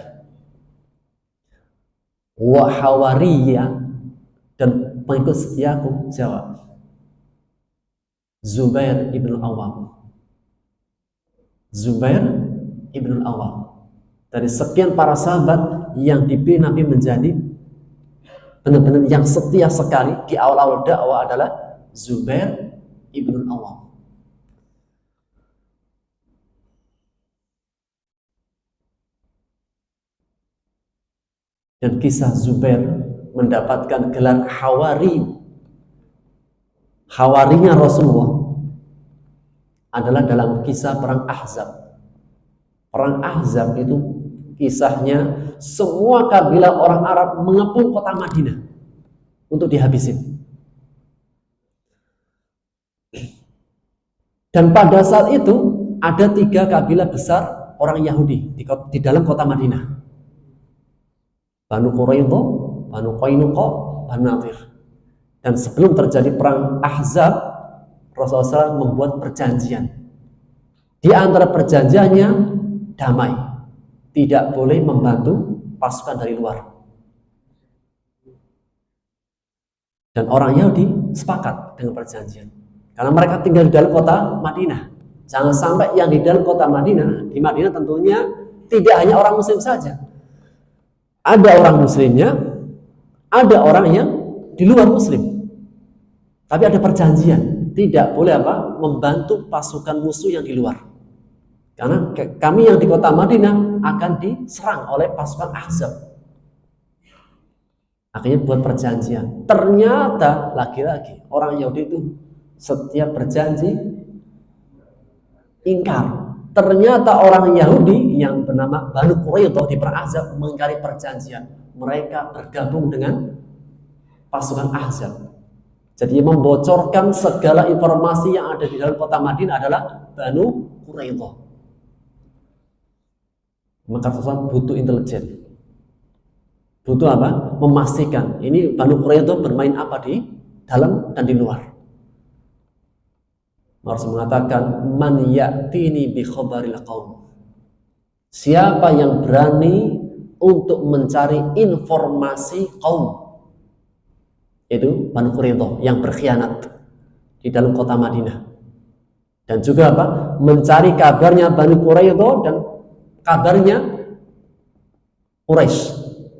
Wa hawariya, dan pengikut setiaku siapa? Zubair ibn Awam. Zubair ibn Awam. Dari sekian para sahabat yang dipilih Nabi menjadi benar-benar yang setia sekali di awal-awal dakwah adalah Zubair ibn Awam. Dan kisah Zubair mendapatkan gelar Hawari. Hawarinya Rasulullah adalah dalam kisah perang Ahzab. Perang Ahzab itu kisahnya semua kabilah orang Arab mengepung kota Madinah untuk dihabisin. Dan pada saat itu ada 3 kabilah besar orang Yahudi di dalam kota Madinah. Banu Quraidah, Banu Qainuqa, Banu Nadir. Dan sebelum terjadi perang Ahzab, Rasulullah SAW membuat perjanjian. Di antara perjanjiannya damai, tidak boleh membantu pasukan dari luar. Dan orang Yahudi sepakat dengan perjanjian, karena mereka tinggal di dalam kota Madinah. Jangan sampai yang di dalam kota Madinah, di Madinah tentunya tidak hanya orang Muslim saja. Ada orang Muslimnya, ada orang yang di luar Muslim. Tapi ada perjanjian, tidak boleh membantu pasukan musuh yang di luar. Karena kami yang di kota Madinah akan diserang oleh pasukan Ahzab. Akhirnya buat perjanjian. Ternyata lagi-lagi orang Yahudi itu setiap berjanji ingkar. Ternyata orang Yahudi yang bernama Banu Quraidah di perang Ahzab mengingkari perjanjian. Mereka bergabung dengan pasukan Ahzab. Jadi membocorkan segala informasi yang ada di dalam kota Madinah adalah Banu Quraidah. Maka Rasulullah butuh intelijen. Butuh apa? Memastikan ini Banu Quraidah bermain apa di dalam dan di luar. Rasul mengatakan, man ya'tini bi khabaril qaum. Siapa yang berani untuk mencari informasi kaum, itu Banu Quraidah yang berkhianat di dalam kota Madinah. Dan juga mencari kabarnya Banu Quraidah dan kabarnya Quraisy,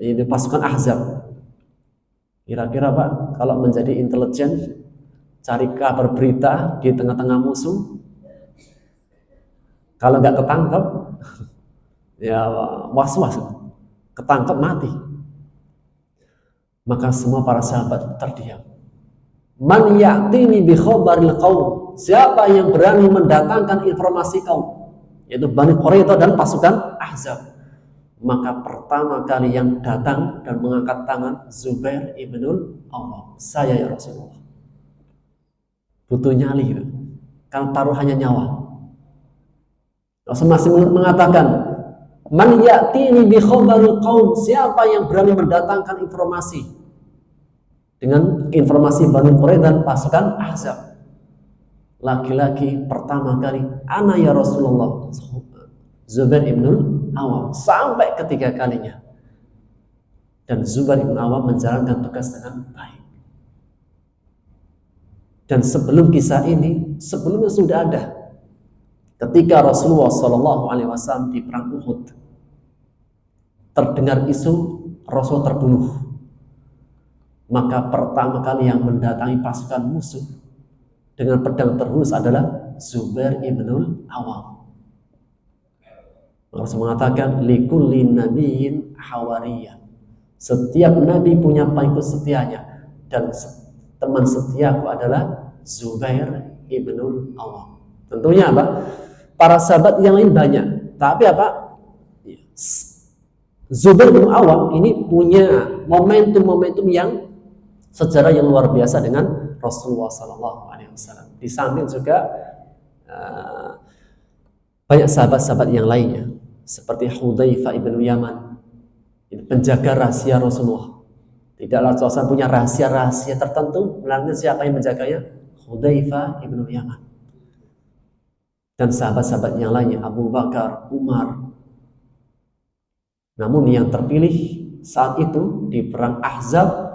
ini pasukan Ahzab. Kira-kira kalau menjadi intelijen, cari kabar berita di tengah-tengah musuh, kalau nggak ketangkep ya was-was, ketangkep mati. Maka semua para sahabat terdiam. Man ya'tini bi khabaril qaum. Siapa yang berani mendatangkan informasi kaum, yaitu Bani Quraidah dan pasukan Ahzab. Maka pertama kali yang datang dan mengangkat tangan Zubair ibnul Awam. Saya ya Rasulullah. Butuh nyali gitu. Kan taruhannya nyawa. Rasul masih mengatakan, man ya'tini bi khabaril qaum. Siapa yang berani mendatangkan informasi dengan informasi Banu Quraidah dan pasukan Ahzab. Laki-laki pertama kali, ana ya Rasulullah, Zubair ibn Awam, sampai ketiga kalinya. Dan Zubair ibn Awam menjalankan tugas dengan baik. Dan sebelum kisah ini, sebelumnya sudah ada. Ketika Rasulullah SAW di perang Uhud, terdengar isu Rasul terbunuh. Maka pertama kali yang mendatangi pasukan musuh dengan pedang terhunus adalah Zubair ibnul Awam. Rasul mengatakan, likulli nabiyyin hawariyah. Setiap nabi punya pengikut setianya, dan teman setiaku adalah Zubair ibnul Awam. Tentunya para sahabat yang lain banyak, tapi Zubair bin Awam ini punya momentum-momentum yang sejarah yang luar biasa dengan Rasulullah SAW. Di samping juga banyak sahabat-sahabat yang lainnya, seperti Hudzaifah ibn Yaman, penjaga rahasia Rasulullah. Tidaklah Rasulullah punya rahasia-rahasia tertentu, melainkan siapa yang menjaganya? Hudzaifah ibn Yaman. Dan sahabat-sahabat yang lainnya, Abu Bakar, Umar. Namun yang terpilih saat itu di perang Ahzab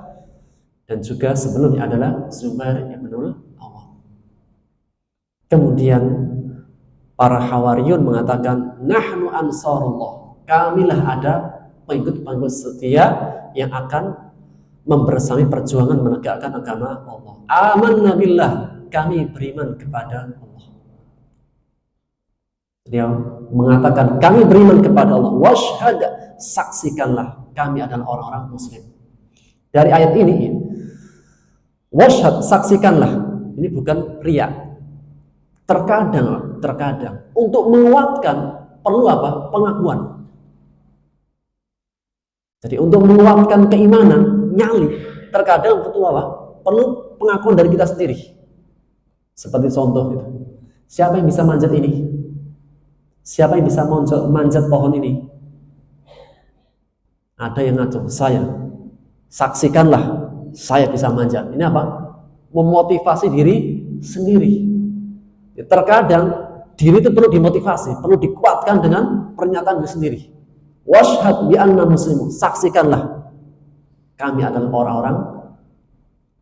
dan juga sebelumnya adalah Zubair ibnul Awam. Kemudian para Hawariyun mengatakan, nahnu ansarullah, kamilah ada pengikut-pengikut setia yang akan membersamai perjuangan menegakkan agama Allah. Amanna billah, kami beriman kepada Allah. Dia mengatakan kami beriman kepada Allah. Washhad, saksikanlah kami adalah orang-orang muslim. Dari ayat ini, washhad, saksikanlah, ini bukan riya. Terkadang untuk menguatkan perlu apa? Pengakuan. Jadi untuk menguatkan keimanan, nyali, terkadang butuh apa? Perlu pengakuan dari kita sendiri. Seperti contoh itu. Siapa yang bisa manjat ini? Siapa yang bisa manjat pohon ini? Ada yang ngaco, saya. Saksikanlah, saya bisa manjat. Ini apa? Memotivasi diri sendiri. Terkadang diri itu perlu dimotivasi, perlu dikuatkan dengan pernyataan diri sendiri. Washhad bi anna muslimun, saksikanlah kami adalah orang-orang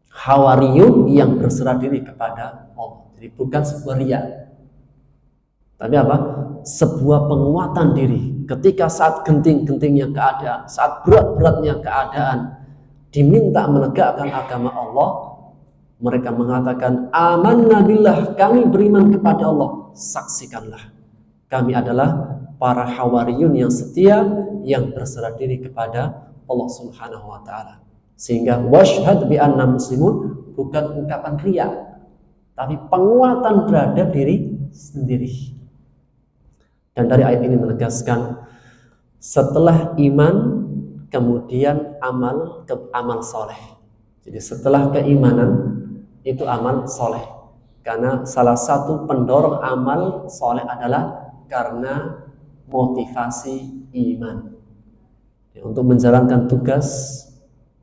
hawariyun yang berserah diri kepada Allah. Jadi bukan sebuah riya, tapi apa? Sebuah penguatan diri. Ketika saat genting-gentingnya keadaan, saat berat-beratnya keadaan, diminta menegakkan agama Allah, mereka mengatakan amanna billah, kami beriman kepada Allah. Saksikanlah kami adalah para hawariyun yang setia, yang berserah diri kepada Allah Subhanahu wa taala. Sehingga washhad bi anna muslimun bukan ungkapan riya, tapi penguatan terhadap diri sendiri. Dan dari ayat ini menegaskan setelah iman kemudian amal soleh. Jadi setelah keimanan itu amal soleh. Karena salah satu pendorong amal soleh adalah karena motivasi iman. Ya, untuk menjalankan tugas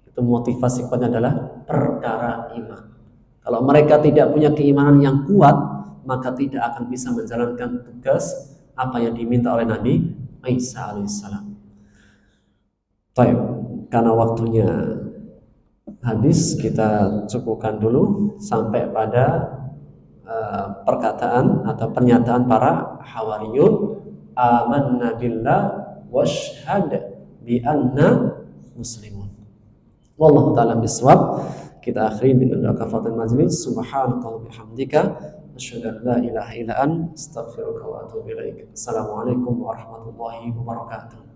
itu motivasi kuatnya adalah perkara iman. Kalau mereka tidak punya keimanan yang kuat, maka tidak akan bisa menjalankan tugas apa yang diminta oleh Nabi Isa alaihissalam. Baik, karena waktunya habis, kita cukupkan dulu sampai pada perkataan atau pernyataan para hawariyun, amanna billah washhad bi anna muslimun. Wallahu ta'ala bisawab. Kita akhiri dengan doa kafaratul majlis. Subhanakallahumma bihamdika asyhadu an la ilaha illa anta astaghfiruka wa atubu ilaik. Assalamualaikum warahmatullahi wabarakatuh.